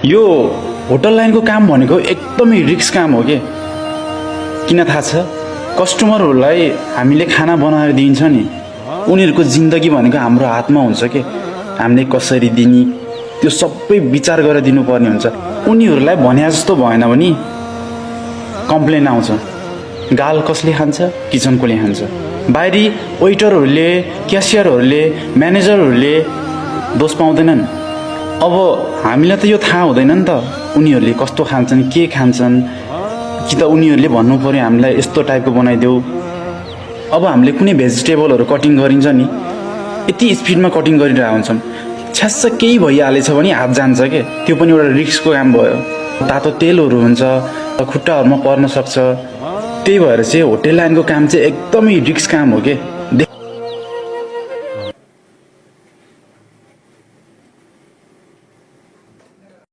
यो होटल लाइनको काम भनेको एकदमै रिस्क काम हो के। किन थाहा छ? कस्टमरहरूलाई हामीले खाना बनाएर दिन्छ नि, उनीहरूको जिन्दगी भनेको हाम्रो हातमा हुन्छ के। हामीले कसरी दिने त्यो सबै विचार गरेर दिनुपर्ने हुन्छ। उनीहरूलाई भने जस्तो भएन भने कम्प्लेन आउँछ। गाल कसले खान्छ? किचनकोले खान्छ। बाहिरी वेटरहरूले, क्यासियरहरूले, म्यानेजरहरूले दोष पाउँदैनन्। अब हामीलाई त यो थाहा हुँदैन नि त उनीहरूले कस्तो खान्छन्, के खान्छन्। कि त उनीहरूले भन्नु पर्यो हामीलाई यस्तो टाइपको बनाइदेऊ। अब हामीले कुनै भेजिटेबलहरू कटिङ गरिन्छ नि, यति स्पिडमा कटिङ गरिरहेको हुन्छौँ, छ्यास्स केही भइहालेछ भने हात जान्छ के। त्यो पनि एउटा रिस्कको काम भयो। तातो तेलहरू हुन्छ, खुट्टाहरूमा पर्न सक्छ। त्यही भएर चाहिँ होटेल लाइनको काम चाहिँ एकदमै रिस्क काम हो के।